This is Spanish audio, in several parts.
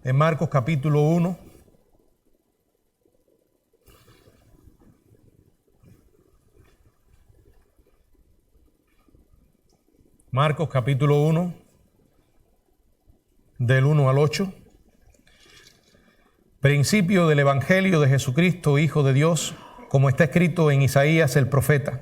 en Marcos capítulo 1. Marcos capítulo 1, del 1 al 8. Principio del Evangelio de Jesucristo, Hijo de Dios, como está escrito en Isaías el profeta.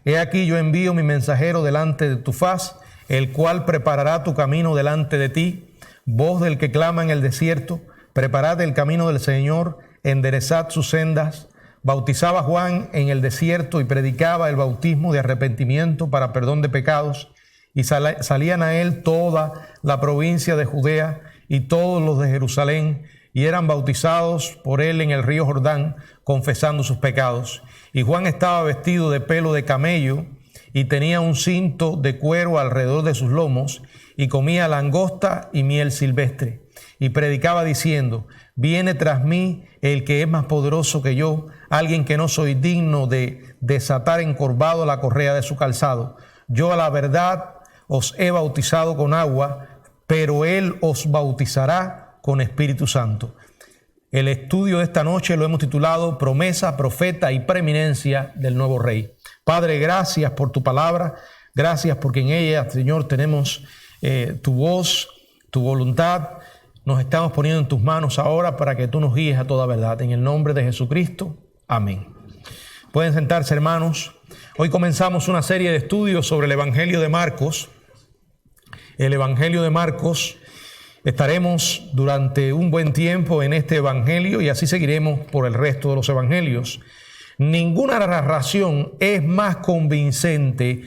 He aquí yo envío mi mensajero delante de tu faz, el cual preparará tu camino delante de ti. Voz del que clama en el desierto, preparad el camino del Señor, enderezad sus sendas. Bautizaba Juan en el desierto y predicaba el bautismo de arrepentimiento para perdón de pecados. Y salían a él toda la provincia de Judea y todos los de Jerusalén, y eran bautizados por él en el río Jordán, confesando sus pecados. Y Juan estaba vestido de pelo de camello, y tenía un cinto de cuero alrededor de sus lomos, y comía langosta y miel silvestre. Y predicaba diciendo: viene tras mí el que es más poderoso que yo, alguien que no soy digno de desatar encorvado la correa de su calzado. Yo a la verdad os he bautizado con agua, pero él os bautizará con Espíritu Santo. El estudio de esta noche lo hemos titulado Promesa, Profeta y Preeminencia del Nuevo Rey. Padre, gracias por tu palabra, gracias porque en ella, Señor, tenemos tu voz, tu voluntad. Nos estamos poniendo en tus manos ahora para que tú nos guíes a toda verdad. En el nombre de Jesucristo, amén. Pueden sentarse, hermanos. Hoy comenzamos una serie de estudios sobre el Evangelio de Marcos. El Evangelio de Marcos. Estaremos durante un buen tiempo en este Evangelio y así seguiremos por el resto de los Evangelios. Ninguna narración es más convincente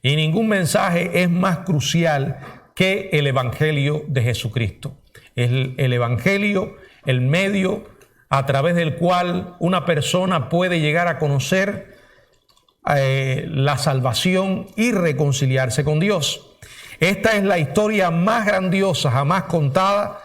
y ningún mensaje es más crucial que el Evangelio de Jesucristo. El Evangelio, el medio a través del cual una persona puede llegar a conocer la salvación y reconciliarse con Dios. Esta es la historia más grandiosa jamás contada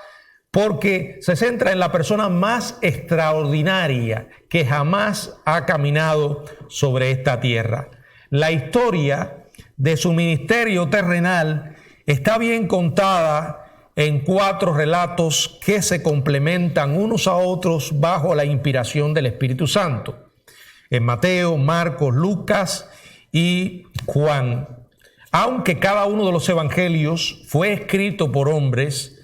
porque se centra en la persona más extraordinaria que jamás ha caminado sobre esta tierra. La historia de su ministerio terrenal está bien contada en 4 relatos que se complementan unos a otros bajo la inspiración del Espíritu Santo. En Mateo, Marcos, Lucas y Juan. Aunque cada uno de los evangelios fue escrito por hombres,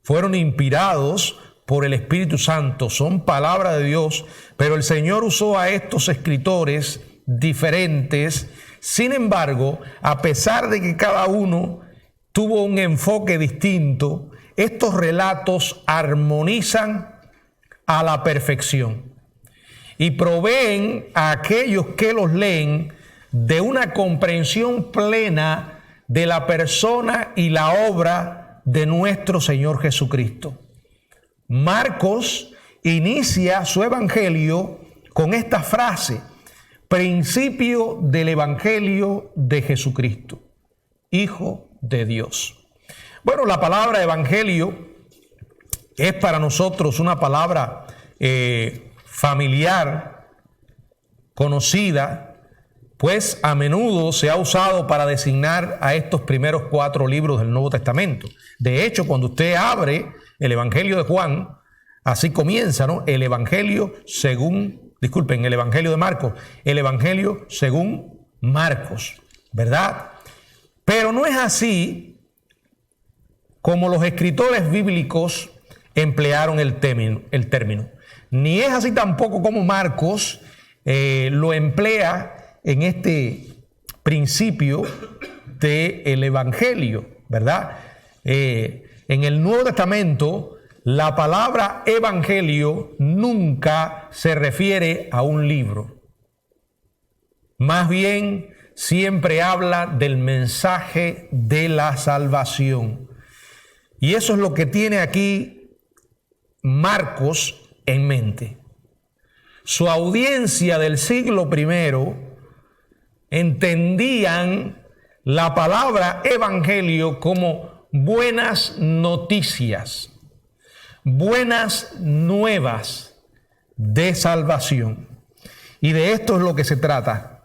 fueron inspirados por el Espíritu Santo, son palabra de Dios, pero el Señor usó a estos escritores diferentes. Sin embargo, a pesar de que cada uno tuvo un enfoque distinto, estos relatos armonizan a la perfección y proveen a aquellos que los leen de una comprensión plena de la persona y la obra de nuestro Señor Jesucristo. Marcos inicia su evangelio con esta frase: principio del evangelio de Jesucristo, Hijo de Dios. Bueno, la palabra evangelio es para nosotros una palabra familiar, conocida, pues a menudo se ha usado para designar a estos primeros 4 libros del Nuevo Testamento. De hecho, cuando usted abre el Evangelio de Juan, así comienza, ¿no? El Evangelio el Evangelio de Marcos, el Evangelio según Marcos, ¿verdad? Pero no es así como los escritores bíblicos emplearon el término. Ni es así tampoco como Marcos lo emplea en este principio del Evangelio, ¿verdad? En el Nuevo Testamento, la palabra Evangelio nunca se refiere a un libro. Más bien, siempre habla del mensaje de la salvación. Y eso es lo que tiene aquí Marcos en mente. Su audiencia del siglo I entendían la palabra evangelio como buenas noticias, buenas nuevas de salvación. Y de esto es lo que se trata.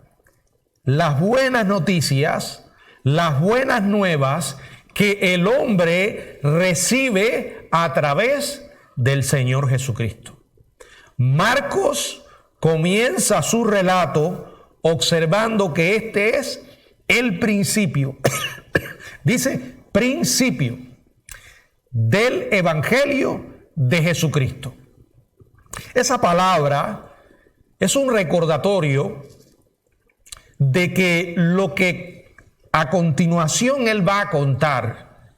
Las buenas noticias, las buenas nuevas que el hombre recibe a través del Señor Jesucristo. Marcos comienza su relato observando que este es el principio, dice principio del Evangelio de Jesucristo. Esa palabra es un recordatorio de que lo que a continuación él va a contar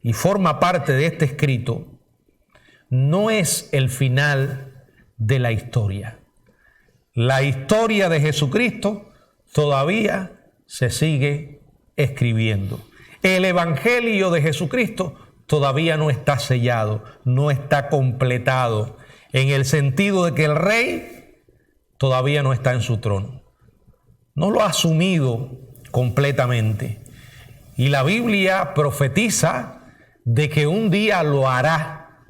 y forma parte de este escrito no es el final de la historia. La historia de Jesucristo todavía se sigue escribiendo. El Evangelio de Jesucristo todavía no está sellado, no está completado, en el sentido de que el rey todavía no está en su trono. No lo ha asumido completamente. Y la Biblia profetiza de que un día lo hará,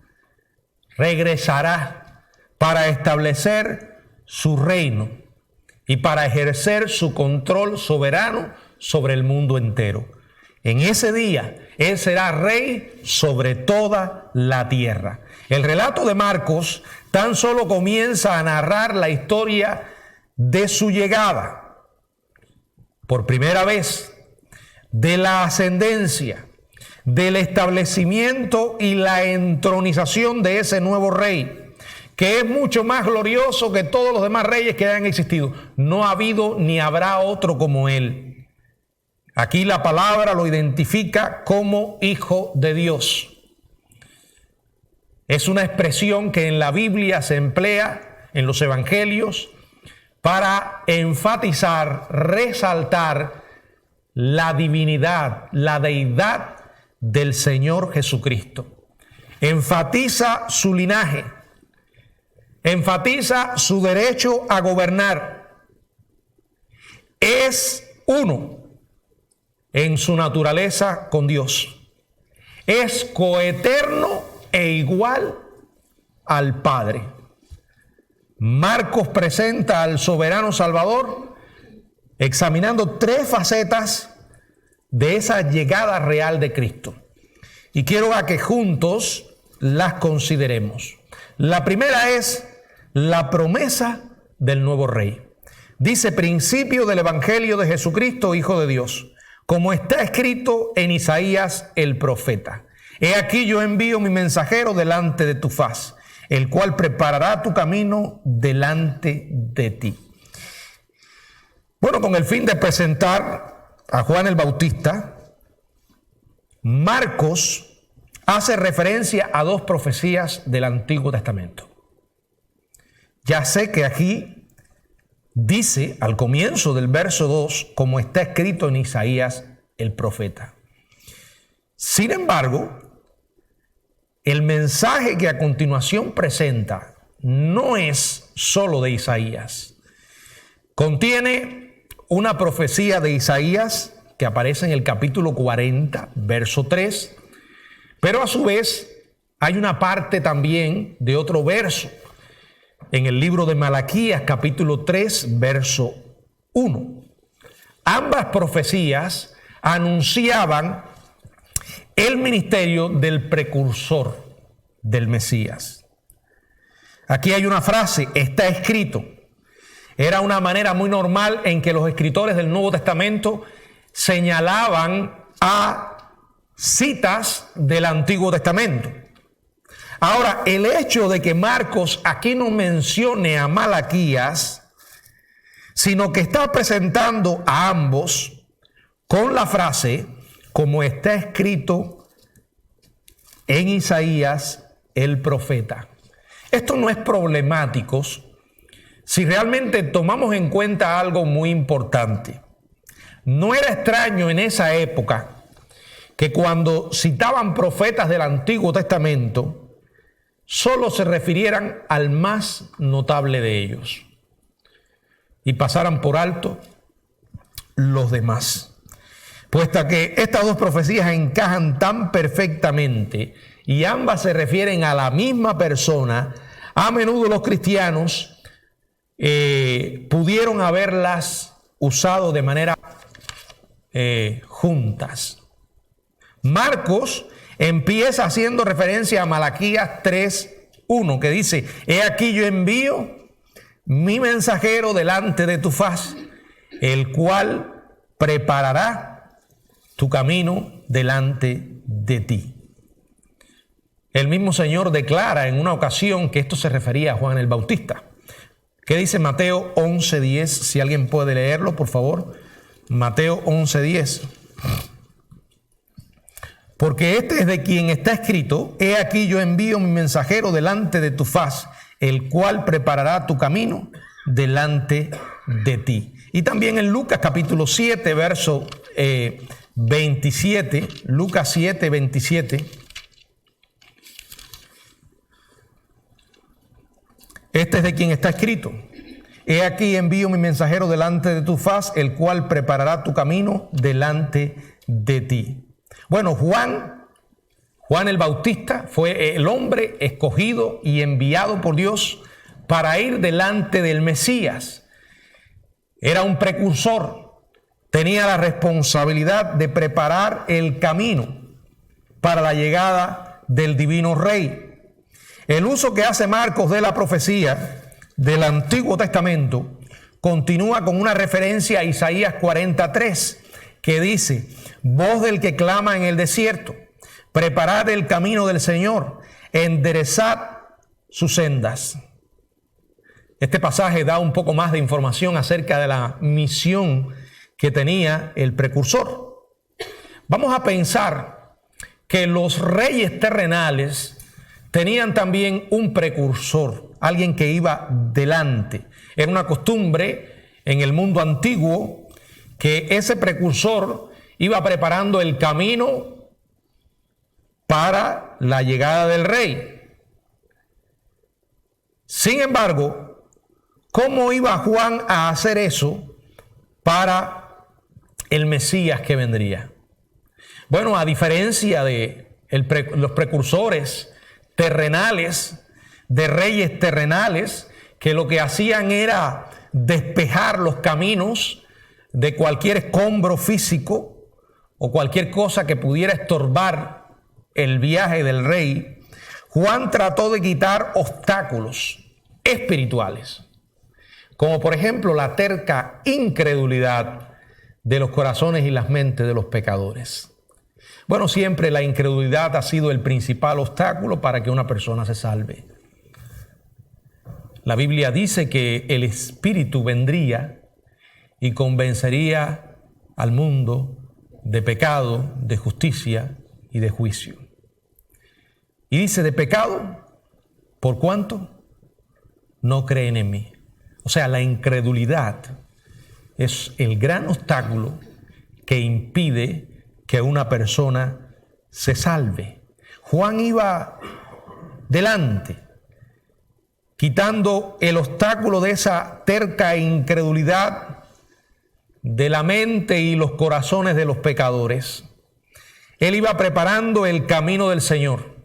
regresará para establecer su reino y para ejercer su control soberano sobre el mundo entero. En ese día, Él será rey sobre toda la tierra. El relato de Marcos tan solo comienza a narrar la historia de su llegada, por primera vez, de la ascendencia, del establecimiento y la entronización de ese nuevo rey, que es mucho más glorioso que todos los demás reyes que hayan existido. No ha habido ni habrá otro como Él. Aquí la palabra lo identifica como Hijo de Dios. Es una expresión que en la Biblia se emplea en los evangelios para enfatizar, resaltar la divinidad, la deidad del Señor Jesucristo. Enfatiza su linaje, enfatiza su derecho a gobernar. Es uno en su naturaleza con Dios. Es coeterno e igual al Padre. Marcos presenta al soberano Salvador examinando tres facetas de esa llegada real de Cristo. Y quiero a que juntos las consideremos. La primera es la promesa del nuevo Rey. Dice: principio del Evangelio de Jesucristo, Hijo de Dios, como está escrito en Isaías el profeta. He aquí yo envío mi mensajero delante de tu faz, el cual preparará tu camino delante de ti. Bueno, con el fin de presentar a Juan el Bautista, Marcos hace referencia a dos profecías del Antiguo Testamento. Ya sé que aquí dice al comienzo del verso 2, como está escrito en Isaías el profeta. Sin embargo, el mensaje que a continuación presenta no es solo de Isaías. Contiene una profecía de Isaías que aparece en el capítulo 40, verso 3, pero a su vez hay una parte también de otro verso en el libro de Malaquías, capítulo 3, verso 1. Ambas profecías anunciaban el ministerio del precursor del Mesías. Aquí hay una frase: está escrito. Era una manera muy normal en que los escritores del Nuevo Testamento señalaban a citas del Antiguo Testamento. Ahora, el hecho de que Marcos aquí no mencione a Malaquías, sino que está presentando a ambos con la frase, como está escrito en Isaías el profeta. Esto no es problemático si realmente tomamos en cuenta algo muy importante. No era extraño en esa época que cuando citaban profetas del Antiguo Testamento, solo se refirieran al más notable de ellos y pasaran por alto los demás. Puesto que estas dos profecías encajan tan perfectamente y ambas se refieren a la misma persona, a menudo los cristianos pudieron haberlas usado de manera juntas. Marcos empieza haciendo referencia a Malaquías 3:1, que dice: he aquí yo envío mi mensajero delante de tu faz, el cual preparará tu camino delante de ti. El mismo Señor declara en una ocasión que esto se refería a Juan el Bautista. ¿Qué dice Mateo 11:10? Si alguien puede leerlo, por favor. Mateo 11:10. Porque este es de quien está escrito: he aquí yo envío mi mensajero delante de tu faz, el cual preparará tu camino delante de ti. Y también en Lucas capítulo 7, verso 27, Lucas 7, 27. Este es de quien está escrito: he aquí envío mi mensajero delante de tu faz, el cual preparará tu camino delante de ti. Bueno, Juan el Bautista fue el hombre escogido y enviado por Dios para ir delante del Mesías. Era un precursor, tenía la responsabilidad de preparar el camino para la llegada del divino Rey. El uso que hace Marcos de la profecía del Antiguo Testamento continúa con una referencia a Isaías 43, que dice: voz del que clama en el desierto, preparad el camino del Señor, enderezad sus sendas. Este pasaje da un poco más de información acerca de la misión que tenía el precursor. Vamos a pensar que los reyes terrenales tenían también un precursor, alguien que iba delante. Era una costumbre en el mundo antiguo que ese precursor iba preparando el camino para la llegada del rey. Sin embargo, ¿cómo iba Juan a hacer eso para el Mesías que vendría? Bueno, a diferencia de los precursores terrenales, de reyes terrenales, que lo que hacían era despejar los caminos de cualquier escombro físico o cualquier cosa que pudiera estorbar el viaje del rey, Juan trató de quitar obstáculos espirituales, como por ejemplo la terca incredulidad de los corazones y las mentes de los pecadores. Bueno, siempre la incredulidad ha sido el principal obstáculo para que una persona se salve. La Biblia dice que el Espíritu vendría y convencería al mundo de pecado, de justicia y de juicio. Y dice: de pecado, ¿por cuánto? No creen en mí. O sea, la incredulidad es el gran obstáculo que impide que una persona se salve. Juan iba delante, quitando el obstáculo de esa terca incredulidad de la mente y los corazones de los pecadores. Él iba preparando el camino del Señor.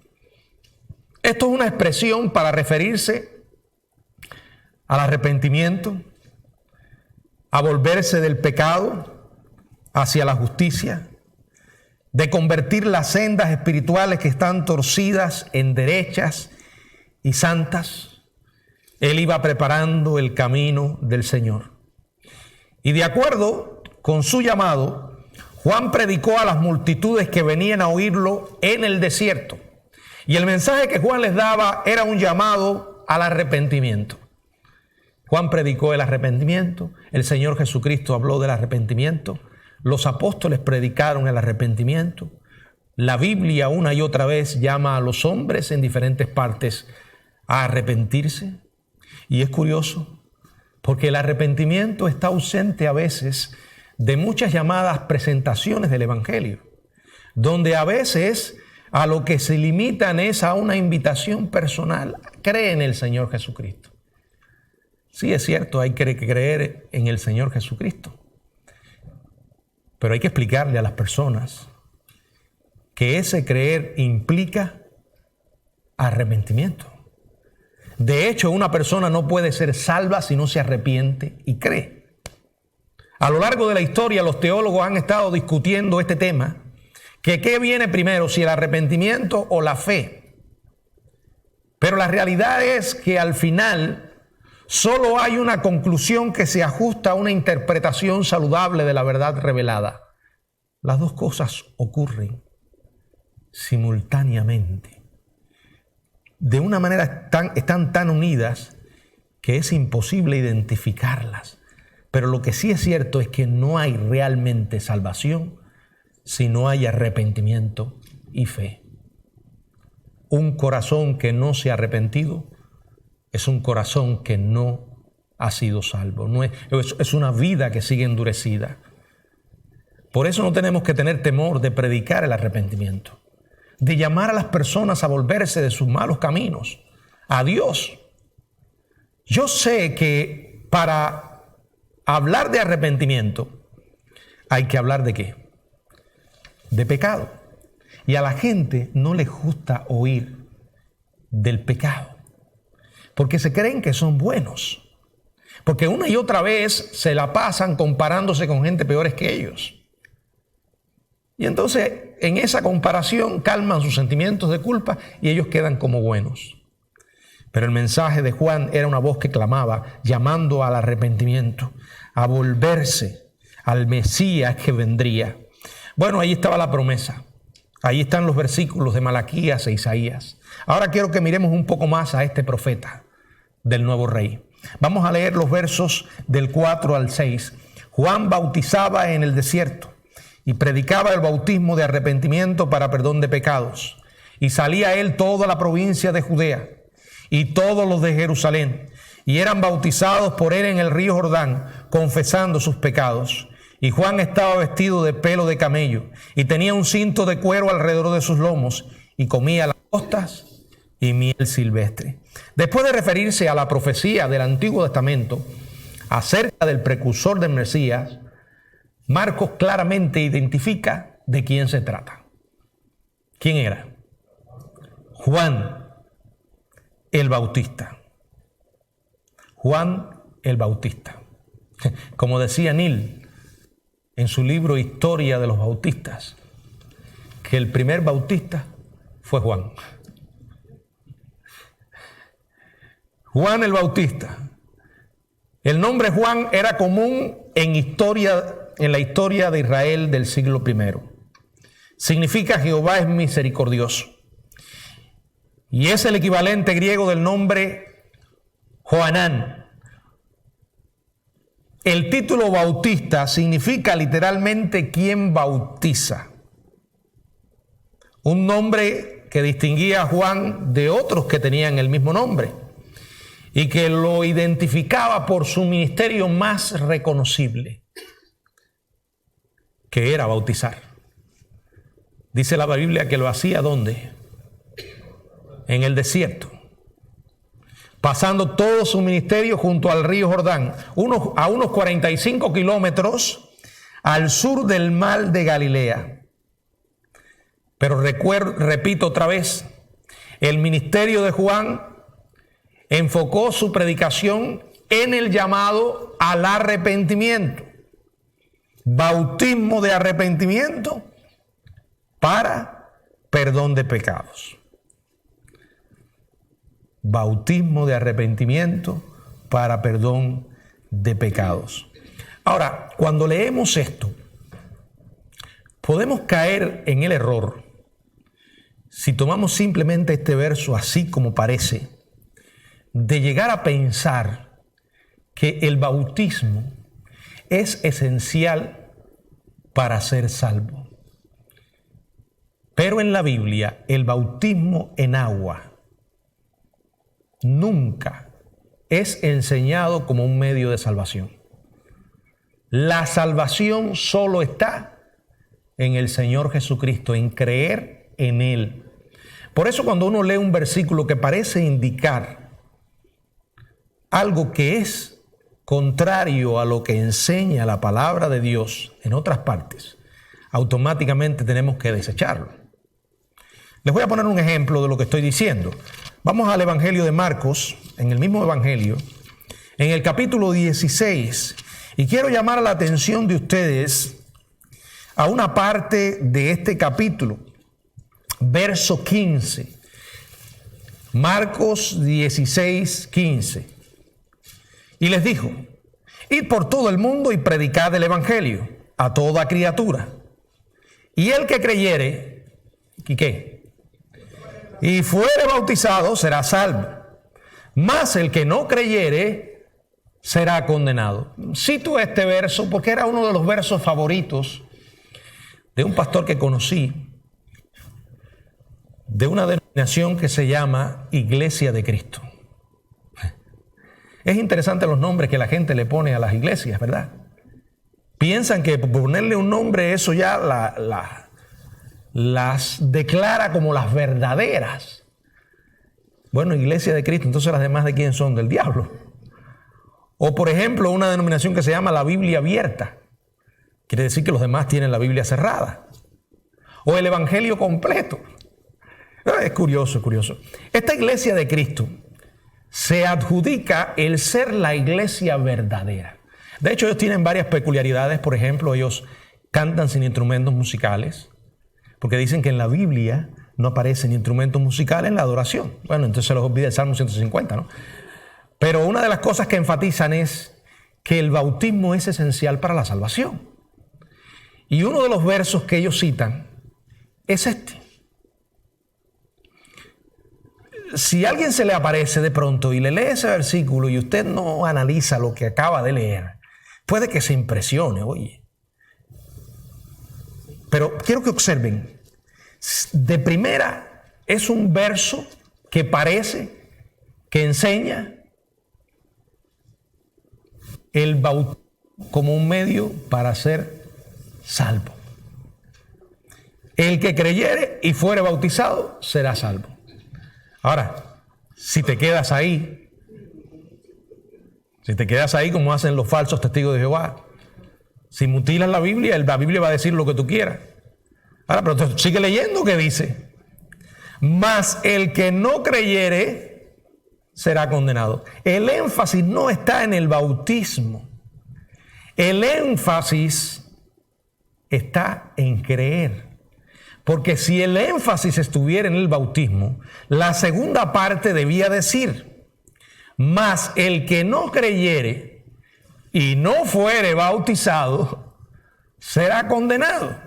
Esto es una expresión para referirse al arrepentimiento, a volverse del pecado hacia la justicia, de convertir las sendas espirituales que están torcidas en derechas y santas. Él iba preparando el camino del Señor. Y de acuerdo con su llamado, Juan predicó a las multitudes que venían a oírlo en el desierto. Y el mensaje que Juan les daba era un llamado al arrepentimiento. Juan predicó el arrepentimiento, el Señor Jesucristo habló del arrepentimiento, los apóstoles predicaron el arrepentimiento. La Biblia una y otra vez llama a los hombres en diferentes partes a arrepentirse. Y es curioso, porque el arrepentimiento está ausente a veces de muchas llamadas presentaciones del Evangelio, donde a veces a lo que se limitan es a una invitación personal. Cree en el Señor Jesucristo. Sí, es cierto, hay que creer en el Señor Jesucristo, pero hay que explicarle a las personas que ese creer implica arrepentimiento. De hecho, una persona no puede ser salva si no se arrepiente y cree. A lo largo de la historia, los teólogos han estado discutiendo este tema, que qué viene primero, si el arrepentimiento o la fe. Pero la realidad es que al final solo hay una conclusión que se ajusta a una interpretación saludable de la verdad revelada. Las dos cosas ocurren simultáneamente. De una manera están tan unidas que es imposible identificarlas. Pero lo que sí es cierto es que no hay realmente salvación si no hay arrepentimiento y fe. Un corazón que no se ha arrepentido es un corazón que no ha sido salvo. Es una vida que sigue endurecida. Por eso no tenemos que tener temor de predicar el arrepentimiento, de llamar a las personas a volverse de sus malos caminos a Dios. Yo sé que para hablar de arrepentimiento hay que hablar ¿de qué? De pecado. Y a la gente no les gusta oír del pecado, porque se creen que son buenos, porque una y otra vez se la pasan comparándose con gente peores que ellos. Y entonces en esa comparación calman sus sentimientos de culpa y ellos quedan como buenos. Pero el mensaje de Juan era una voz que clamaba, llamando al arrepentimiento, a volverse al Mesías que vendría. Bueno, ahí estaba la promesa. Ahí están los versículos de Malaquías e Isaías. Ahora quiero que miremos un poco más a este profeta del nuevo rey. Vamos a leer los versos del 4 al 6. Juan bautizaba en el desierto y predicaba el bautismo de arrepentimiento para perdón de pecados. Y salía él toda la provincia de Judea y todos los de Jerusalén, y eran bautizados por él en el río Jordán, confesando sus pecados. Y Juan estaba vestido de pelo de camello, y tenía un cinto de cuero alrededor de sus lomos, y comía langostas y miel silvestre. Después de referirse a la profecía del Antiguo Testamento acerca del precursor del Mesías, Marcos claramente identifica de quién se trata. ¿Quién era? Juan el Bautista. Juan el Bautista. Como decía Neil en su libro Historia de los Bautistas, que el primer bautista fue Juan. Juan el Bautista. El nombre Juan era común en la historia de Israel del siglo I. Significa Jehová es misericordioso. Y es el equivalente griego del nombre Joanán. El título bautista significa literalmente quien bautiza. Un nombre que distinguía a Juan de otros que tenían el mismo nombre y que lo identificaba por su ministerio más reconocible, que era bautizar. Dice la Biblia que lo hacía ¿dónde? En el desierto, pasando todo su ministerio junto al río Jordán, a unos 45 kilómetros al sur del mar de Galilea. Pero repito otra vez, el ministerio de Juan enfocó su predicación en el llamado al arrepentimiento. Bautismo de arrepentimiento para perdón de pecados. Bautismo de arrepentimiento para perdón de pecados. Ahora, cuando leemos esto, podemos caer en el error, si tomamos simplemente este verso así como parece, de llegar a pensar que el bautismo es esencial para ser salvo. Pero en la Biblia, el bautismo en agua nunca es enseñado como un medio de salvación. La salvación solo está en el Señor Jesucristo, en creer en Él. Por eso cuando uno lee un versículo que parece indicar algo que es contrario a lo que enseña la palabra de Dios en otras partes, automáticamente tenemos que desecharlo. Les voy a poner un ejemplo de lo que estoy diciendo. Vamos al Evangelio de Marcos, en el mismo Evangelio, en el capítulo 16, y quiero llamar la atención de ustedes a una parte de este capítulo, verso 15. Marcos 16, 15. Y les dijo: id por todo el mundo y predicad el evangelio a toda criatura. Y el que creyere, ¿y qué? Y fuere bautizado, será salvo. Mas el que no creyere, será condenado. Cito este verso porque era uno de los versos favoritos de un pastor que conocí, de una denominación que se llama Iglesia de Cristo. Es interesante los nombres que la gente le pone a las iglesias, ¿verdad? Piensan que ponerle un nombre, eso ya las declara como las verdaderas. Bueno, Iglesia de Cristo, entonces las demás, ¿de quién son? Del diablo. O por ejemplo, una denominación que se llama la Biblia abierta. Quiere decir que los demás tienen la Biblia cerrada. O el Evangelio completo. Es curioso, es curioso. Esta Iglesia de Cristo se adjudica el ser la iglesia verdadera. De hecho, ellos tienen varias peculiaridades. Por ejemplo, ellos cantan sin instrumentos musicales, porque dicen que en la Biblia no aparecen instrumentos musicales en la adoración. Bueno, entonces se les olvida el Salmo 150, ¿no? Pero una de las cosas que enfatizan es que el bautismo es esencial para la salvación. Y uno de los versos que ellos citan es este. Si a alguien se le aparece de pronto y le lee ese versículo y usted no analiza lo que acaba de leer, puede que se impresione, oye. Pero quiero que observen, de primera es un verso que parece, que enseña el bautismo como un medio para ser salvo. El que creyere y fuere bautizado será salvo. Ahora, si te quedas ahí como hacen los falsos testigos de Jehová, si mutilas la Biblia va a decir lo que tú quieras. Ahora, pero sigue leyendo que dice: mas el que no creyere será condenado. El énfasis no está en el bautismo. El énfasis está en creer. Porque si el énfasis estuviera en el bautismo, la segunda parte debía decir: mas el que no creyere y no fuere bautizado será condenado.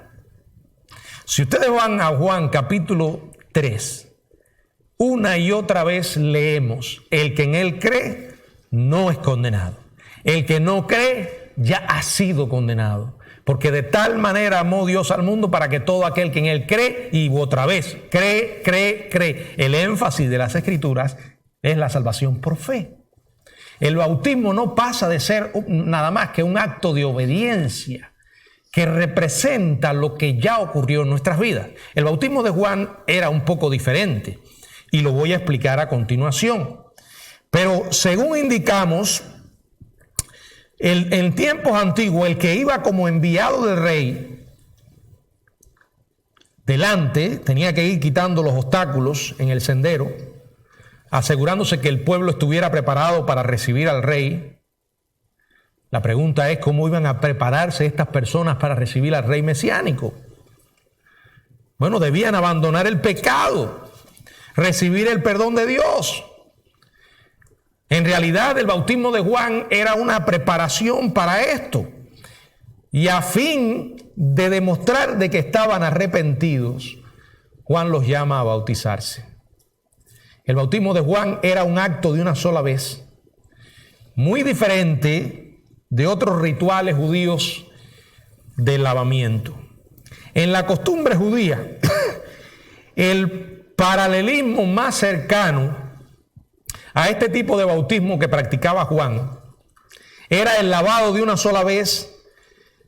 Si ustedes van a Juan capítulo 3, una y otra vez leemos: el que en él cree no es condenado. El que no cree ya ha sido condenado. Porque de tal manera amó Dios al mundo para que todo aquel que en él cree, y otra vez, cree. El énfasis de las Escrituras es la salvación por fe. El bautismo no pasa de ser nada más que un acto de obediencia que representa lo que ya ocurrió en nuestras vidas. El bautismo de Juan era un poco diferente y lo voy a explicar a continuación. Pero según indicamos, en tiempos antiguos, el que iba como enviado del rey delante tenía que ir quitando los obstáculos en el sendero, asegurándose que el pueblo estuviera preparado para recibir al rey. La pregunta es: ¿cómo iban a prepararse estas personas para recibir al rey mesiánico? Bueno, debían abandonar el pecado, recibir el perdón de Dios. En realidad, el bautismo de Juan era una preparación para esto. Y a fin de demostrar de que estaban arrepentidos, Juan los llama a bautizarse. El bautismo de Juan era un acto de una sola vez, muy diferente de otros rituales judíos de lavamiento. En la costumbre judía, el paralelismo más cercano a este tipo de bautismo que practicaba Juan era el lavado de una sola vez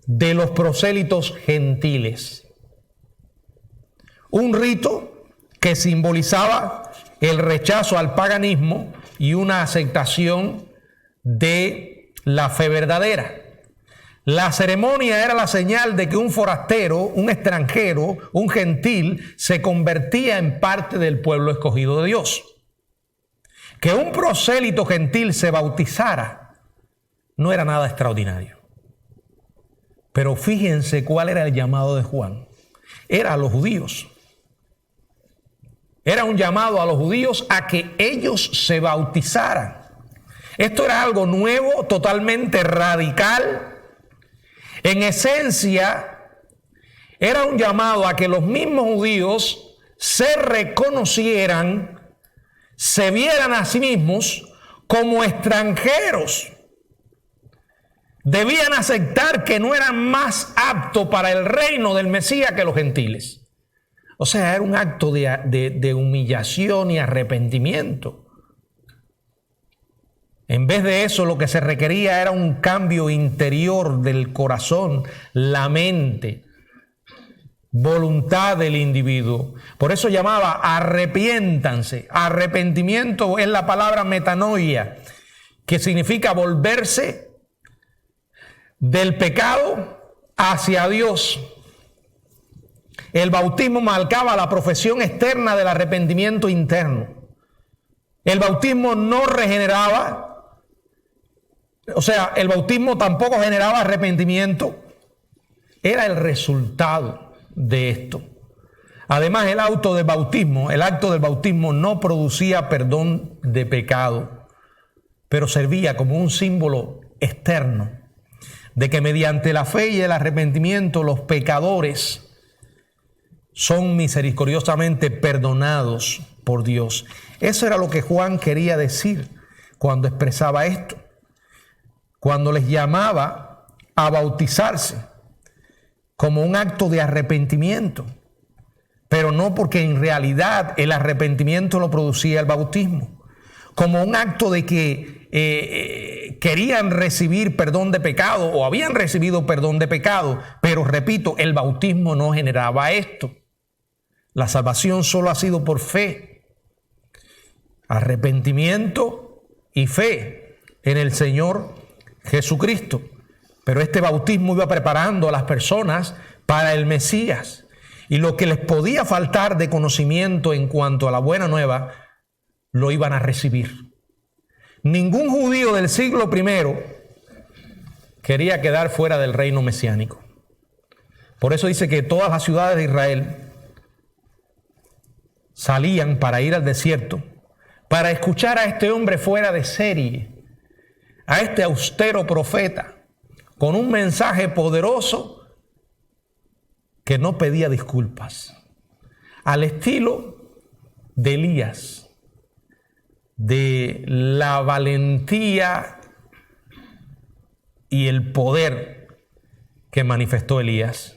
de los prosélitos gentiles. Un rito que simbolizaba el rechazo al paganismo y una aceptación de la fe verdadera. La ceremonia era la señal de que un forastero, un extranjero, un gentil, se convertía en parte del pueblo escogido de Dios. Que un prosélito gentil se bautizara no era nada extraordinario. Pero fíjense cuál era el llamado de Juan. Era a los judíos. Era un llamado a los judíos a que ellos se bautizaran. Esto era algo nuevo, totalmente radical. En esencia, era un llamado a que los mismos judíos se reconocieran, se vieran a sí mismos como extranjeros. Debían aceptar que no eran más aptos para el reino del Mesías que los gentiles. O sea, era un acto de humillación y arrepentimiento. En vez de eso, lo que se requería era un cambio interior del corazón, la mente, voluntad del individuo. Por eso llamaba arrepiéntanse. Arrepentimiento es la palabra metanoia, que significa volverse del pecado hacia Dios. El bautismo marcaba la profesión externa del arrepentimiento interno. El bautismo no regeneraba. O sea, el bautismo tampoco generaba arrepentimiento. Era el resultado de esto. Además, el acto del bautismo no producía perdón de pecado, pero servía como un símbolo externo de que mediante la fe y el arrepentimiento los pecadores son misericordiosamente perdonados por Dios. Eso era lo que Juan quería decir cuando expresaba esto. Cuando les llamaba a bautizarse como un acto de arrepentimiento, pero no porque en realidad el arrepentimiento lo producía el bautismo, como un acto de que querían recibir perdón de pecado o habían recibido perdón de pecado, pero repito, el bautismo no generaba esto. La salvación solo ha sido por fe, arrepentimiento y fe en el Señor Jesucristo. Pero este bautismo iba preparando a las personas para el Mesías. Y lo que les podía faltar de conocimiento en cuanto a la buena nueva, lo iban a recibir. Ningún judío del siglo I quería quedar fuera del reino mesiánico. Por eso dice que todas las ciudades de Israel salían para ir al desierto, para escuchar a este hombre fuera de serie, a este austero profeta, con un mensaje poderoso que no pedía disculpas, al estilo de Elías, de la valentía y el poder que manifestó Elías.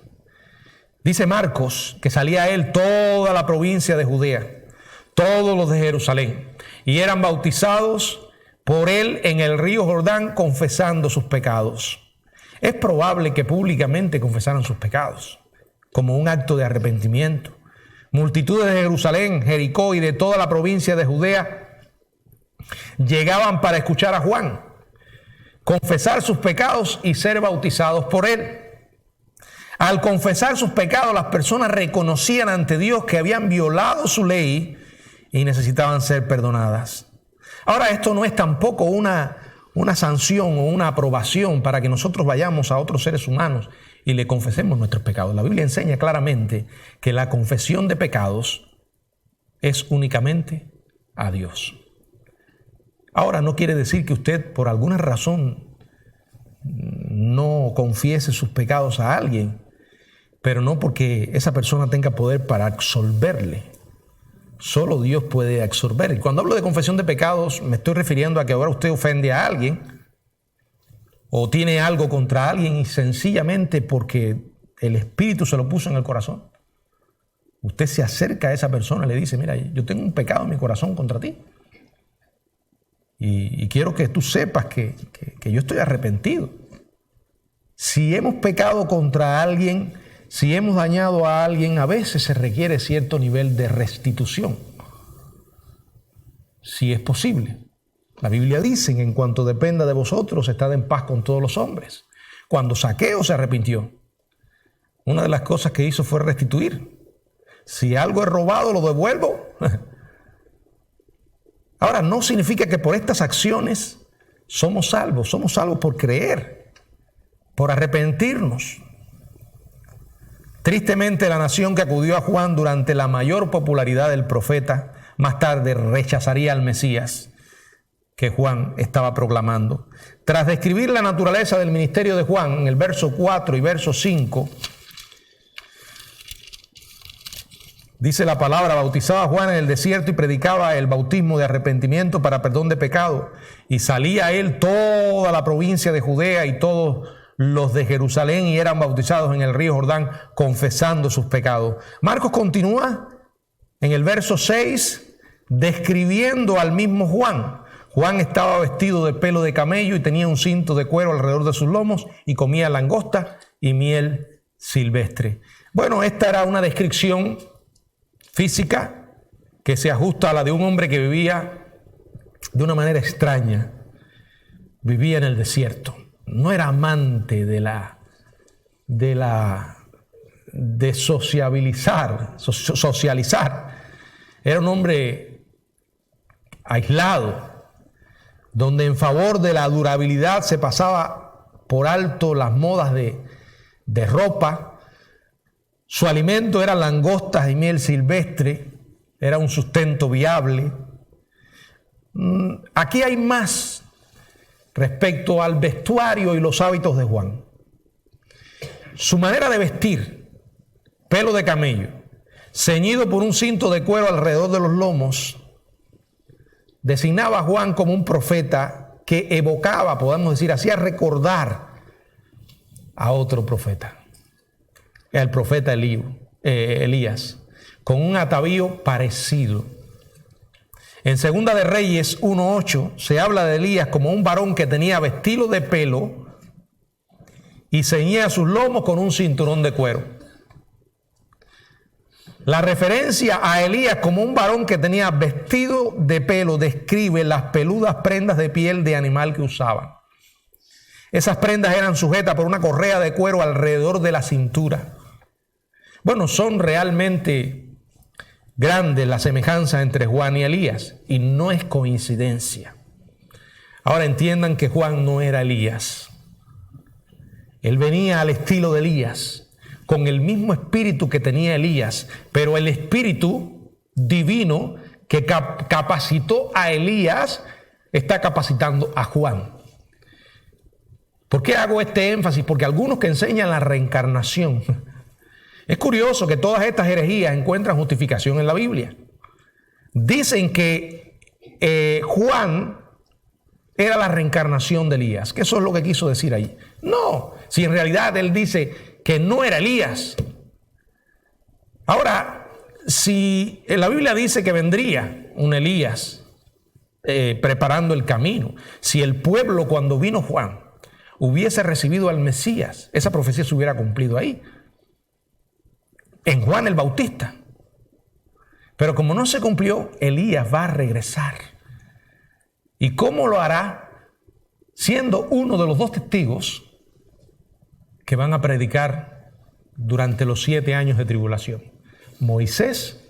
Dice Marcos que salía a él toda la provincia de Judea, todos los de Jerusalén, y eran bautizados por él en el río Jordán, confesando sus pecados. Es probable que públicamente confesaran sus pecados, como un acto de arrepentimiento. Multitudes de Jerusalén, Jericó y de toda la provincia de Judea llegaban para escuchar a Juan, confesar sus pecados y ser bautizados por él. Al confesar sus pecados, las personas reconocían ante Dios que habían violado su ley y necesitaban ser perdonadas. Ahora, esto no es tampoco una sanción o una aprobación para que nosotros vayamos a otros seres humanos y le confesemos nuestros pecados. La Biblia enseña claramente que la confesión de pecados es únicamente a Dios. Ahora, no quiere decir que usted por alguna razón no confiese sus pecados a alguien, pero no porque esa persona tenga poder para absolverle. Solo Dios puede absorber. Y cuando hablo de confesión de pecados, me estoy refiriendo a que ahora usted ofende a alguien o tiene algo contra alguien y sencillamente porque el Espíritu se lo puso en el corazón, usted se acerca a esa persona y le dice: mira, yo tengo un pecado en mi corazón contra ti. Y quiero que tú sepas que yo estoy arrepentido. Si hemos pecado contra alguien, si hemos dañado a alguien, a veces se requiere cierto nivel de restitución, si es posible. La Biblia dice: en cuanto dependa de vosotros, estad en paz con todos los hombres. Cuando Zaqueo se arrepintió, una de las cosas que hizo fue restituir. Si algo es robado, lo devuelvo. Ahora, no significa que por estas acciones somos salvos por creer, por arrepentirnos. Tristemente, la nación que acudió a Juan durante la mayor popularidad del profeta, más tarde rechazaría al Mesías que Juan estaba proclamando. Tras describir la naturaleza del ministerio de Juan, en el verso 4 y verso 5, dice la palabra: bautizaba a Juan en el desierto y predicaba el bautismo de arrepentimiento para perdón de pecado. Y salía a él toda la provincia de Judea y todos los de Jerusalén, y eran bautizados en el río Jordán, confesando sus pecados. Marcos continúa en el verso 6 describiendo al mismo Juan. Juan estaba vestido de pelo de camello y tenía un cinto de cuero alrededor de sus lomos y comía langosta y miel silvestre. Bueno, esta era una descripción física que se ajusta a la de un hombre que vivía de una manera extraña. Vivía en el desierto. No era amante de socializar. Era un hombre aislado, donde en favor de la durabilidad se pasaba por alto las modas de ropa. Su alimento era langostas y miel silvestre, era un sustento viable. Aquí hay más respecto al vestuario y los hábitos de Juan. Su manera de vestir, pelo de camello, ceñido por un cinto de cuero alrededor de los lomos, designaba a Juan como un profeta que evocaba, podemos decir, hacía recordar a otro profeta, el profeta Elías, con un atavío parecido. En Segunda de Reyes 1:8 se habla de Elías como un varón que tenía vestido de pelo y ceñía sus lomos con un cinturón de cuero. La referencia a Elías como un varón que tenía vestido de pelo describe las peludas prendas de piel de animal que usaban. Esas prendas eran sujetas por una correa de cuero alrededor de la cintura. Bueno, son realmente grandes las semejanzas entre Juan y Elías, y no es coincidencia. Ahora entiendan que Juan no era Elías. Él venía al estilo de Elías, con el mismo espíritu que tenía Elías, pero el espíritu divino que capacitó a Elías está capacitando a Juan. ¿Por qué hago este énfasis? Porque algunos que enseñan la reencarnación, es curioso que todas estas herejías encuentran justificación en la Biblia. Dicen que Juan era la reencarnación de Elías, que eso es lo que quiso decir ahí. No, si en realidad él dice que no era Elías. Ahora, si la Biblia dice que vendría un Elías preparando el camino, si el pueblo cuando vino Juan hubiese recibido al Mesías, esa profecía se hubiera cumplido ahí, en Juan el Bautista. Pero como no se cumplió, Elías va a regresar. ¿Y cómo lo hará? Siendo uno de los dos testigos que van a predicar durante los 7 años de tribulación, Moisés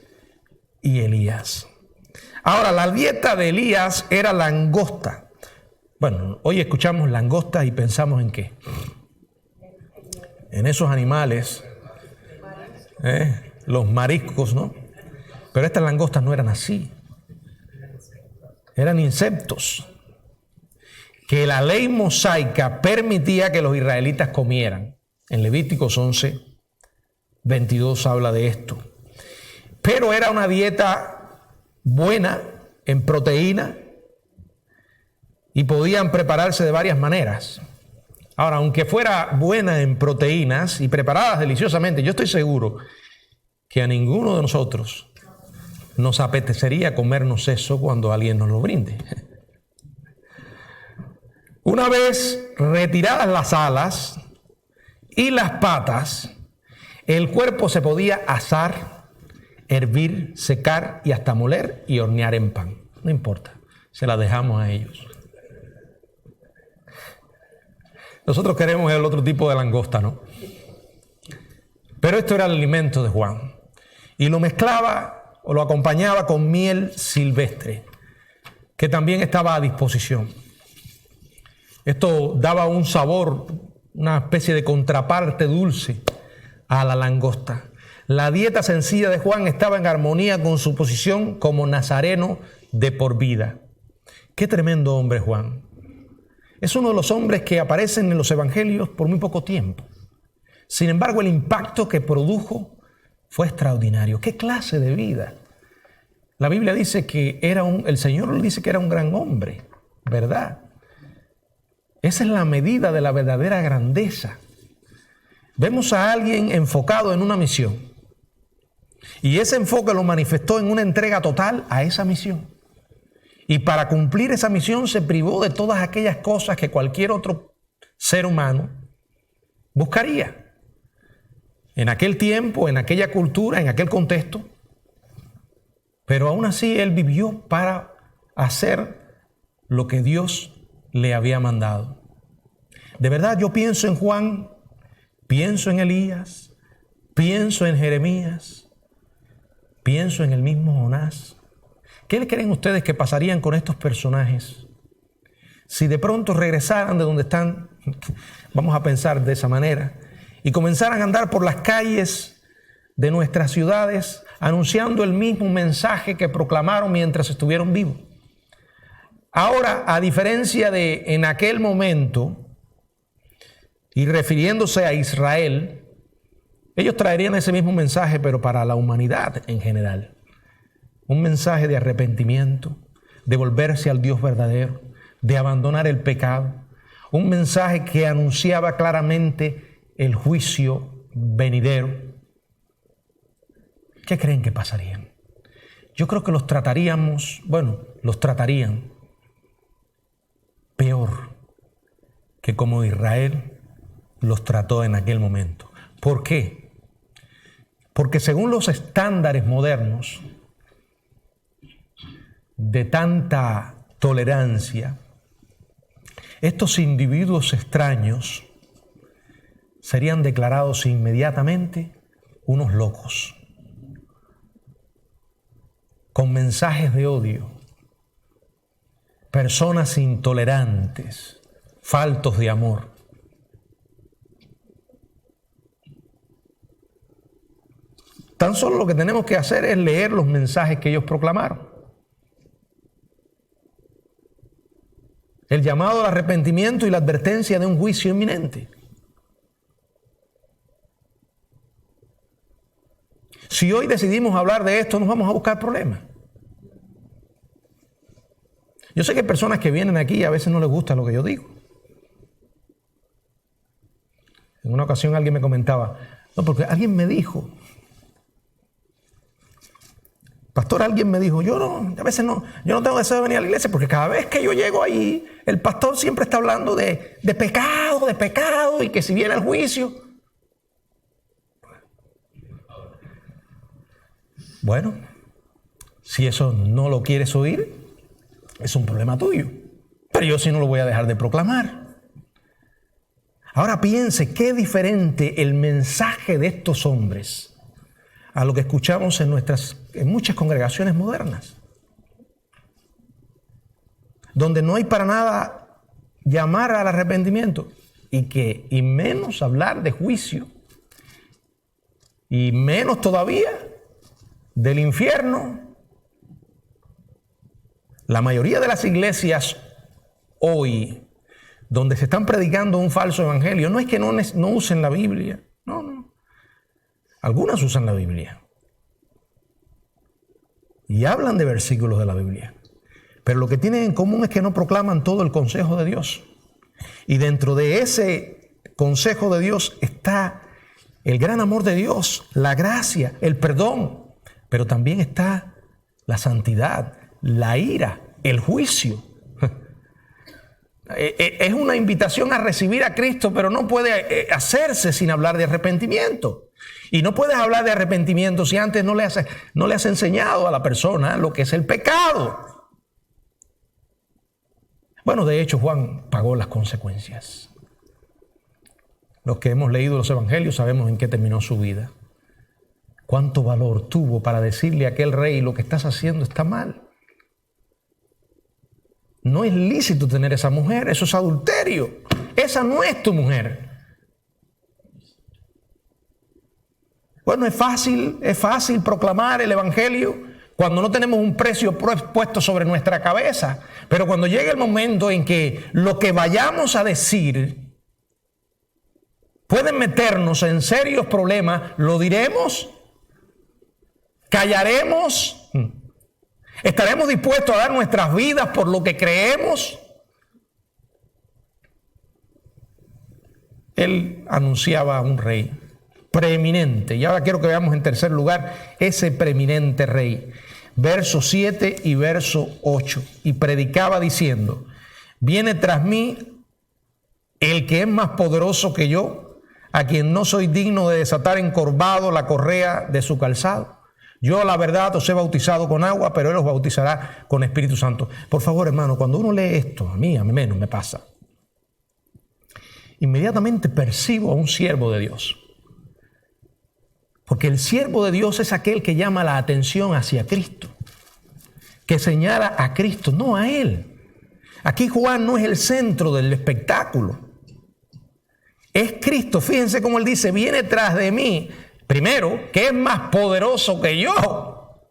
y Elías. Ahora, la dieta de Elías era langosta. Bueno, hoy escuchamos langosta y pensamos en ¿qué? En esos animales, los mariscos, ¿no? Pero estas langostas no eran así. Eran insectos que la ley mosaica permitía que los israelitas comieran. En Levíticos 11:22 habla de esto. Pero era una dieta buena en proteína y podían prepararse de varias maneras. Ahora, aunque fuera buena en proteínas y preparadas deliciosamente, yo estoy seguro que a ninguno de nosotros nos apetecería comernos eso cuando alguien nos lo brinde. Una vez retiradas las alas y las patas, el cuerpo se podía asar, hervir, secar y hasta moler y hornear en pan. No importa, se la dejamos a ellos. Nosotros queremos el otro tipo de langosta, ¿no? Pero esto era el alimento de Juan. Y lo mezclaba o lo acompañaba con miel silvestre, que también estaba a disposición. Esto daba un sabor, una especie de contraparte dulce a la langosta. La dieta sencilla de Juan estaba en armonía con su posición como nazareno de por vida. Qué tremendo hombre Juan. Es uno de los hombres que aparecen en los evangelios por muy poco tiempo. Sin embargo, el impacto que produjo fue extraordinario. ¿Qué clase de vida? La Biblia dice que el Señor dice que era un gran hombre, ¿verdad? Esa es la medida de la verdadera grandeza. Vemos a alguien enfocado en una misión y ese enfoque lo manifestó en una entrega total a esa misión. Y para cumplir esa misión se privó de todas aquellas cosas que cualquier otro ser humano buscaría. En aquel tiempo, en aquella cultura, en aquel contexto. Pero aún así él vivió para hacer lo que Dios le había mandado. De verdad yo pienso en Juan, pienso en Elías, pienso en Jeremías, pienso en el mismo Jonás. ¿Qué le creen ustedes que pasarían con estos personajes si de pronto regresaran de donde están? Vamos a pensar de esa manera. Y comenzaran a andar por las calles de nuestras ciudades anunciando el mismo mensaje que proclamaron mientras estuvieron vivos. Ahora, a diferencia de en aquel momento, y refiriéndose a Israel, ellos traerían ese mismo mensaje, pero para la humanidad en general. Un mensaje de arrepentimiento, de volverse al Dios verdadero, de abandonar el pecado. Un mensaje que anunciaba claramente el juicio venidero. ¿Qué creen que pasarían? Yo creo que los tratarían peor que como Israel los trató en aquel momento. ¿Por qué? Porque según los estándares modernos de tanta tolerancia, estos individuos extraños serían declarados inmediatamente unos locos, con mensajes de odio, personas intolerantes, faltos de amor. Tan solo lo que tenemos que hacer es leer los mensajes que ellos proclamaron. El llamado al arrepentimiento y la advertencia de un juicio inminente. Si hoy decidimos hablar de esto, nos vamos a buscar problemas. Yo sé que hay personas que vienen aquí y a veces no les gusta lo que yo digo. En una ocasión alguien me comentaba, no, porque alguien me dijo, pastor, alguien me dijo, yo no tengo deseo de venir a la iglesia porque cada vez que yo llego ahí, el pastor siempre está hablando de pecado y que si viene el juicio. Bueno, si eso no lo quieres oír, es un problema tuyo. Pero yo sí no lo voy a dejar de proclamar. Ahora piense qué diferente el mensaje de estos hombres a lo que escuchamos en muchas congregaciones modernas, donde no hay para nada llamar al arrepentimiento y menos hablar de juicio y menos todavía del infierno. La mayoría de las iglesias hoy, donde se están predicando un falso evangelio, no es que no usen la Biblia, no. Algunas usan la Biblia y hablan de versículos de la Biblia, pero lo que tienen en común es que no proclaman todo el consejo de Dios. Y dentro de ese consejo de Dios está el gran amor de Dios, la gracia, el perdón, pero también está la santidad, la ira, el juicio. Es una invitación a recibir a Cristo, pero no puede hacerse sin hablar de arrepentimiento. Y no puedes hablar de arrepentimiento si antes no le has enseñado a la persona lo que es el pecado. Bueno, de hecho, Juan pagó las consecuencias. Los que hemos leído los evangelios sabemos en qué terminó su vida. Cuánto valor tuvo para decirle a aquel rey, lo que estás haciendo está mal. No es lícito tener esa mujer, eso es adulterio. Esa no es tu mujer. Bueno, es fácil proclamar el evangelio cuando no tenemos un precio puesto sobre nuestra cabeza. Pero cuando llegue el momento en que lo que vayamos a decir puede meternos en serios problemas, ¿lo diremos? ¿Callaremos? ¿Estaremos dispuestos a dar nuestras vidas por lo que creemos? Él anunciaba a un rey preeminente. Y ahora quiero que veamos en tercer lugar ese preeminente rey. Verso 7 y verso 8. Y predicaba diciendo: viene tras mí el que es más poderoso que yo, a quien no soy digno de desatar encorvado la correa de su calzado. Yo, la verdad, os he bautizado con agua, pero él os bautizará con Espíritu Santo. Por favor, hermano, cuando uno lee esto, a mí menos me pasa, inmediatamente percibo a un siervo de Dios. Porque el siervo de Dios es aquel que llama la atención hacia Cristo, que señala a Cristo, no a él. Aquí Juan no es el centro del espectáculo, es Cristo. Fíjense cómo él dice: viene tras de mí, primero, que es más poderoso que yo.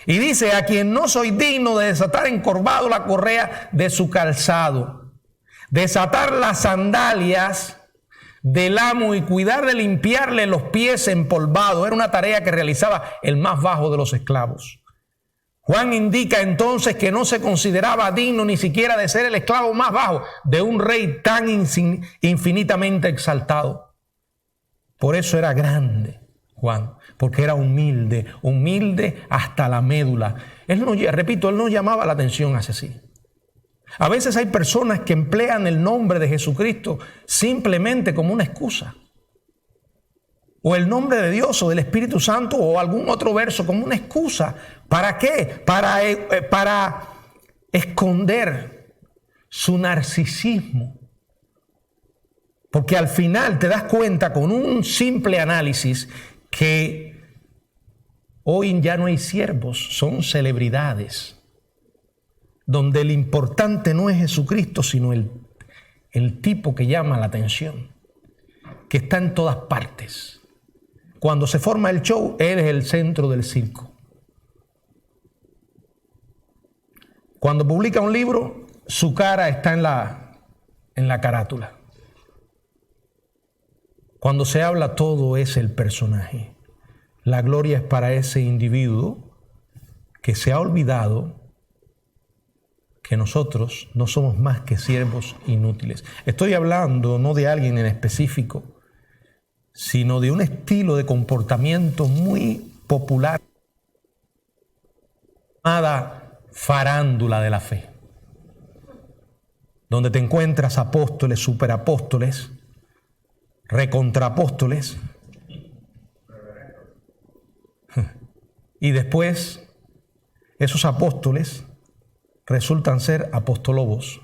Y dice: a quien no soy digno de desatar encorvado la correa de su calzado. Desatar las sandalias del amo y cuidar de limpiarle los pies empolvados era una tarea que realizaba el más bajo de los esclavos. Juan indica entonces que no se consideraba digno ni siquiera de ser el esclavo más bajo de un rey tan infinitamente exaltado. Por eso era grande Juan, porque era humilde hasta la médula. Él no llamaba la atención hacia sí. A veces hay personas que emplean el nombre de Jesucristo simplemente como una excusa. O el nombre de Dios o del Espíritu Santo o algún otro verso como una excusa. ¿Para qué? Para esconder su narcisismo. Porque al final te das cuenta con un simple análisis que hoy ya no hay siervos, son celebridades. Donde el importante no es Jesucristo, sino el tipo que llama la atención, que está en todas partes. Cuando se forma el show, él es el centro del circo. Cuando publica un libro, su cara está en la carátula. Cuando se habla, todo es el personaje. La gloria es para ese individuo que se ha olvidado que nosotros no somos más que siervos inútiles. Estoy hablando no de alguien en específico, sino de un estilo de comportamiento muy popular, llamada farándula de la fe, donde te encuentras apóstoles, superapóstoles, recontraapóstoles, y después esos apóstoles resultan ser apostolobos,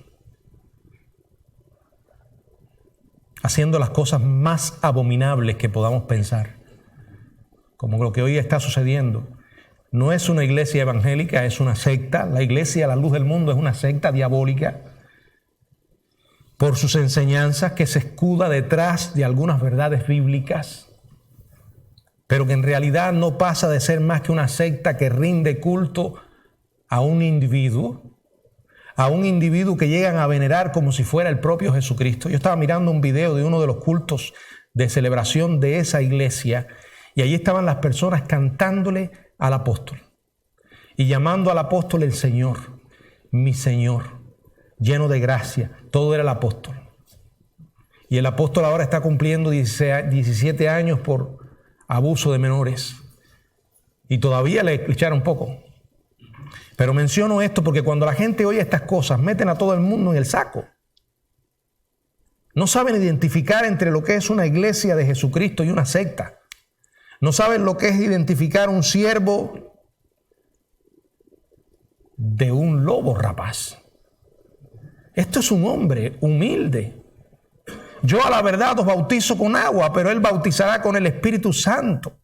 haciendo las cosas más abominables que podamos pensar, como lo que hoy está sucediendo. No es una iglesia evangélica, es una secta. La iglesia, la luz del mundo, es una secta diabólica por sus enseñanzas, que se escuda detrás de algunas verdades bíblicas, pero que en realidad no pasa de ser más que una secta que rinde culto a un individuo que llegan a venerar como si fuera el propio Jesucristo. Yo estaba mirando un video de uno de los cultos de celebración de esa iglesia y allí estaban las personas cantándole al apóstol y llamando al apóstol el Señor, mi Señor, lleno de gracia. Todo era el apóstol. Y el apóstol ahora está cumpliendo 17 años por abuso de menores y todavía le echaron poco. Pero menciono esto porque cuando la gente oye estas cosas, meten a todo el mundo en el saco. No saben identificar entre lo que es una iglesia de Jesucristo y una secta. No saben lo que es identificar un siervo de un lobo rapaz. Esto es un hombre humilde. Yo a la verdad os bautizo con agua, pero él bautizará con el Espíritu Santo.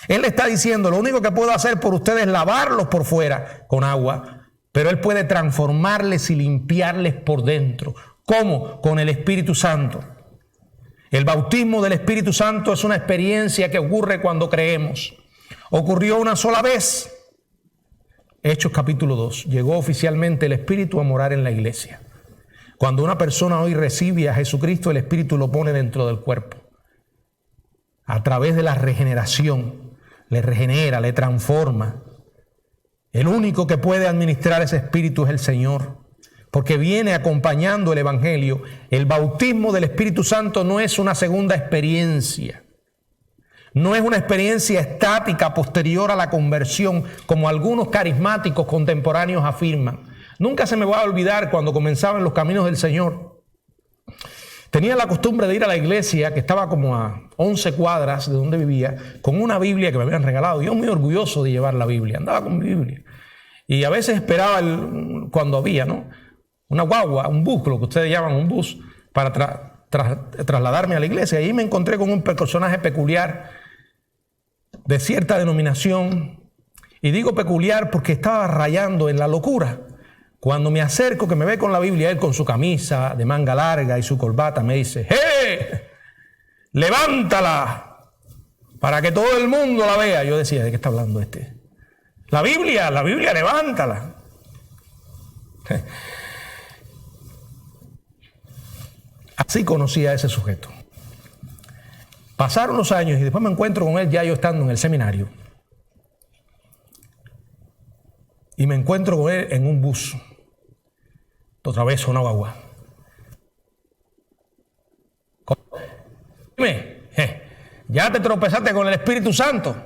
Él está diciendo: lo único que puedo hacer por ustedes es lavarlos por fuera con agua, pero él puede transformarles y limpiarles por dentro. ¿Cómo? Con el Espíritu Santo. El bautismo del Espíritu Santo es una experiencia que ocurre cuando creemos. Ocurrió una sola vez. Hechos capítulo 2. Llegó oficialmente el Espíritu a morar en la iglesia. Cuando una persona hoy recibe a Jesucristo, el Espíritu lo pone dentro del cuerpo. A través de la regeneración, le regenera, le transforma. El único que puede administrar ese Espíritu es el Señor, porque viene acompañando el Evangelio. El bautismo del Espíritu Santo no es una segunda experiencia. No es una experiencia estática posterior a la conversión, como algunos carismáticos contemporáneos afirman. Nunca se me va a olvidar cuando comenzaba en los caminos del Señor. Tenía la costumbre de ir a la iglesia, que estaba como a 11 cuadras de donde vivía, con una Biblia que me habían regalado. Yo muy orgulloso de llevar la Biblia, andaba con mi Biblia. Y a veces esperaba cuando había, ¿no?, una guagua, un bus, lo que ustedes llaman un bus, para trasladarme a la iglesia. Y ahí me encontré con un personaje peculiar de cierta denominación. Y digo peculiar porque estaba rayando en la locura. Cuando me acerco, que me ve con la Biblia, él con su camisa de manga larga y su corbata, me dice: ¡Hey! ¡Levántala! Para que todo el mundo la vea. Yo decía: ¿de qué está hablando este? La Biblia, levántala. Así conocí a ese sujeto. Pasaron los años y después me encuentro con él ya yo estando en el seminario. Y me encuentro con él en un bus. Otra vez una guagua. Dime, ¿ya te tropezaste con el Espíritu Santo?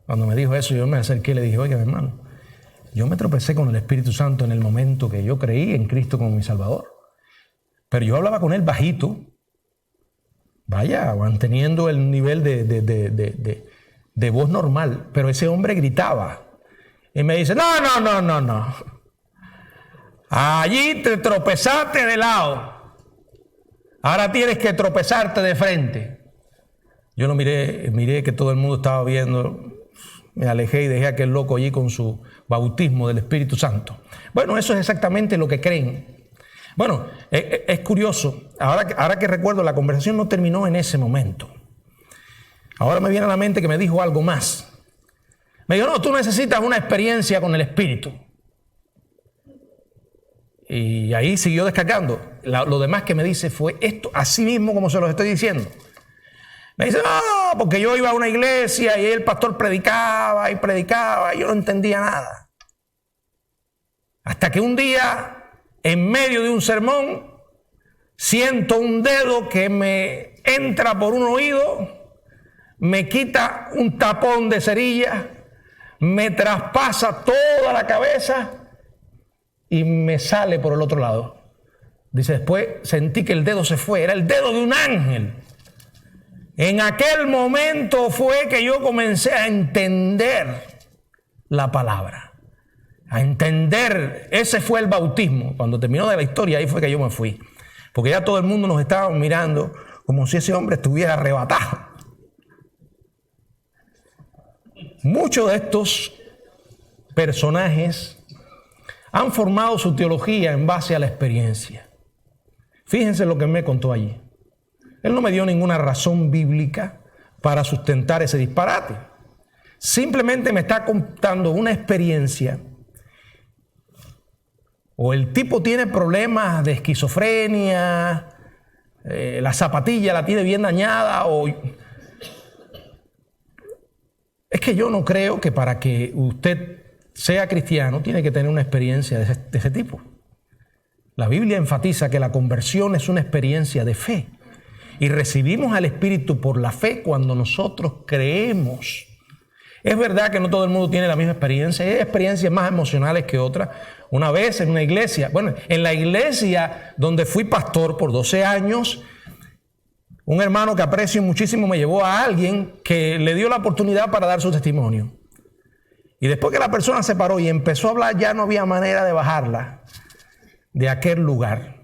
Cuando me dijo eso, yo me acerqué y le dije: oiga, hermano, yo me tropecé con el Espíritu Santo en el momento que yo creí en Cristo como mi Salvador. Pero yo hablaba con él bajito, vaya, manteniendo el nivel de voz normal, pero ese hombre gritaba. Y me dice: no. Allí te tropezaste de lado. Ahora tienes que tropezarte de frente. Yo lo miré que todo el mundo estaba viendo. Me alejé y dejé a aquel loco allí con su bautismo del Espíritu Santo. Bueno, eso es exactamente lo que creen. Bueno, es curioso. Ahora que recuerdo, la conversación no terminó en ese momento. Ahora me viene a la mente que me dijo algo más. Me dijo: no, tú necesitas una experiencia con el Espíritu. Y ahí siguió descargando. Lo demás que me dice fue esto, así mismo como se los estoy diciendo. Me dice: no, porque yo iba a una iglesia y el pastor predicaba y yo no entendía nada. Hasta que un día, en medio de un sermón, siento un dedo que me entra por un oído, me quita un tapón de cerilla, me traspasa toda la cabeza y me sale por el otro lado. Dice: después sentí que el dedo se fue, era el dedo de un ángel. En aquel momento fue que yo comencé a entender la palabra, a entender. Ese fue el bautismo. Cuando terminó de la historia, ahí fue que yo me fui, porque ya todo el mundo nos estaba mirando como si ese hombre estuviera arrebatado. Muchos de estos personajes han formado su teología en base a la experiencia. Fíjense lo que me contó allí. Él no me dio ninguna razón bíblica para sustentar ese disparate. Simplemente me está contando una experiencia. O el tipo tiene problemas de esquizofrenia, la zapatilla la tiene bien dañada, o... Es que yo no creo que para que usted sea cristiano tiene que tener una experiencia de ese tipo. La Biblia enfatiza que la conversión es una experiencia de fe. Y recibimos al Espíritu por la fe cuando nosotros creemos. Es verdad que no todo el mundo tiene la misma experiencia. Hay experiencias más emocionales que otras. Una vez en una iglesia, en la iglesia donde fui pastor por 12 años, un hermano que aprecio muchísimo me llevó a alguien que le dio la oportunidad para dar su testimonio. Y después que la persona se paró y empezó a hablar, ya no había manera de bajarla de aquel lugar.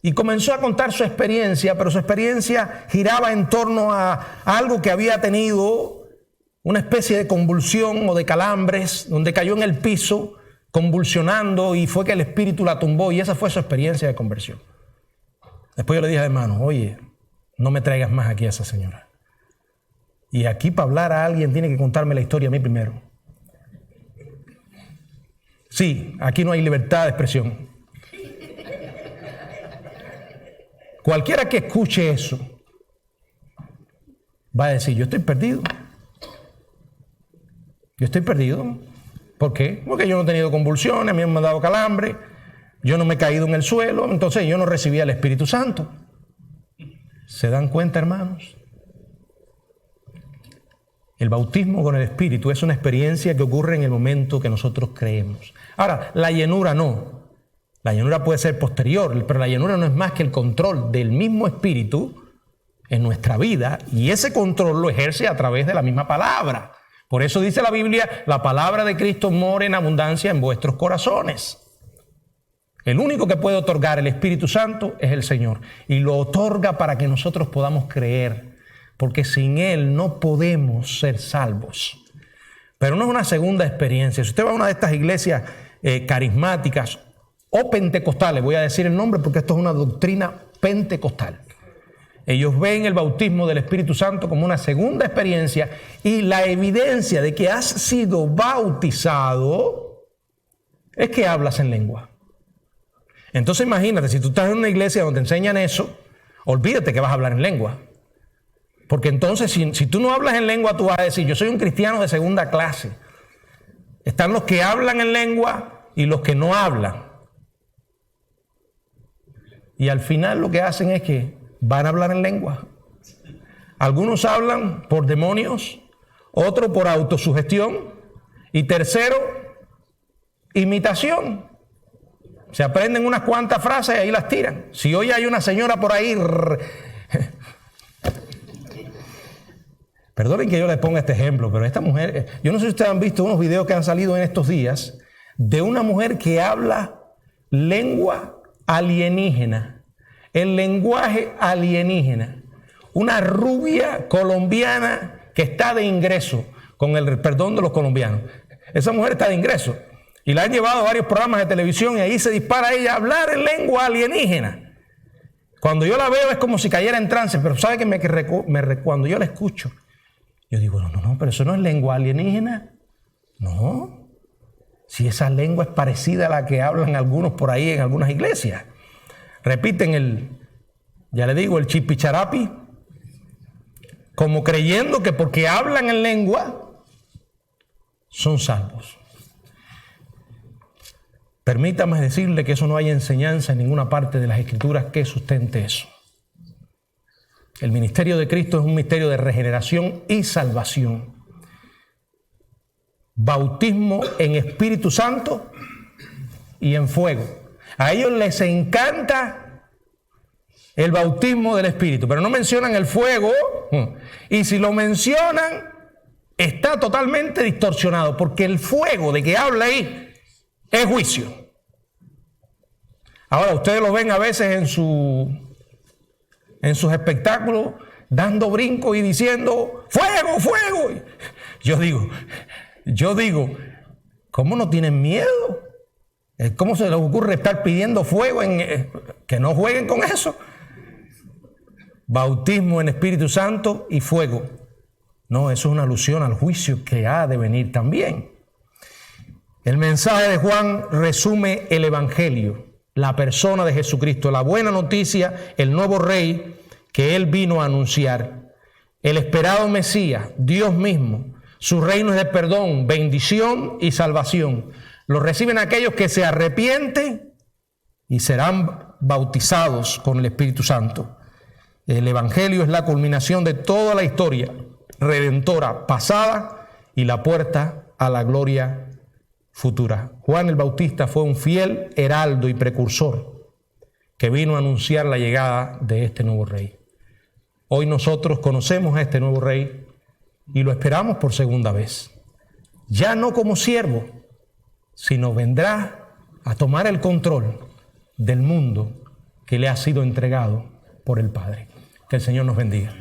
Y comenzó a contar su experiencia, pero su experiencia giraba en torno a algo que había tenido, una especie de convulsión o de calambres, donde cayó en el piso convulsionando y fue que el Espíritu la tumbó, y esa fue su experiencia de conversión. Después yo le dije al hermano: oye, no me traigas más aquí a esa señora. Y aquí para hablar a alguien tiene que contarme la historia a mí primero. Sí, aquí no hay libertad de expresión. Cualquiera que escuche eso va a decir, yo estoy perdido. Yo estoy perdido. ¿Por qué? Porque yo no he tenido convulsiones, a mí me han dado calambre, yo no me he caído en el suelo, entonces yo no recibía el Espíritu Santo. ¿Se dan cuenta, hermanos? El bautismo con el Espíritu es una experiencia que ocurre en el momento que nosotros creemos. Ahora, la llenura no. La llenura puede ser posterior, pero la llenura no es más que el control del mismo Espíritu en nuestra vida, y ese control lo ejerce a través de la misma palabra. Por eso dice la Biblia, la palabra de Cristo mora en abundancia en vuestros corazones. El único que puede otorgar el Espíritu Santo es el Señor, y lo otorga para que nosotros podamos creer, porque sin Él no podemos ser salvos. Pero no es una segunda experiencia. Si usted va a una de estas iglesias carismáticas o pentecostales, voy a decir el nombre porque esto es una doctrina pentecostal. Ellos ven el bautismo del Espíritu Santo como una segunda experiencia, y la evidencia de que has sido bautizado es que hablas en lengua. Entonces imagínate, si tú estás en una iglesia donde te enseñan eso, olvídate que vas a hablar en lengua. Porque entonces si tú no hablas en lengua, tú vas a decir, yo soy un cristiano de segunda clase. Están los que hablan en lengua y los que no hablan. Y al final lo que hacen es que van a hablar en lengua. Algunos hablan por demonios, otros por autosugestión, y tercero, imitación. Se aprenden unas cuantas frases y ahí las tiran. Si hoy hay una señora por ahí... Perdonen que yo les ponga este ejemplo, pero esta mujer... Yo no sé si ustedes han visto unos videos que han salido en estos días de una mujer que habla lengua alienígena. El lenguaje alienígena. Una rubia colombiana que está de ingreso, con el perdón de los colombianos. Esa mujer está de ingreso. Y la han llevado a varios programas de televisión y ahí se dispara ella a hablar en lengua alienígena. Cuando yo la veo es como si cayera en trance, pero ¿sabe que cuando yo la escucho, yo digo, no, pero eso no es lengua alienígena. No. Si esa lengua es parecida a la que hablan algunos por ahí en algunas iglesias. Repiten el chipicharapi, como creyendo que porque hablan en lengua son salvos. Permítame decirle que eso no hay enseñanza en ninguna parte de las Escrituras que sustente eso. El ministerio de Cristo es un misterio de regeneración y salvación. Bautismo en Espíritu Santo y en fuego. A ellos les encanta el bautismo del Espíritu, pero no mencionan el fuego, y si lo mencionan está totalmente distorsionado, porque el fuego de que habla ahí es juicio. Ahora, ustedes lo ven a veces en sus espectáculos dando brincos y diciendo ¡fuego, fuego! Yo digo, ¿cómo no tienen miedo? ¿Cómo se les ocurre estar pidiendo fuego? Que no jueguen con eso. Bautismo en Espíritu Santo y fuego. No, eso es una alusión al juicio que ha de venir también. El mensaje de Juan resume el Evangelio, la persona de Jesucristo, la buena noticia, el nuevo Rey que Él vino a anunciar, el esperado Mesías, Dios mismo. Su reino es de perdón, bendición y salvación. Lo reciben aquellos que se arrepienten y serán bautizados con el Espíritu Santo. El Evangelio es la culminación de toda la historia redentora pasada y la puerta a la gloria futura. Juan el Bautista fue un fiel heraldo y precursor que vino a anunciar la llegada de este nuevo Rey. Hoy nosotros conocemos a este nuevo Rey y lo esperamos por segunda vez. Ya no como siervo, sino vendrá a tomar el control del mundo que le ha sido entregado por el Padre. Que el Señor nos bendiga.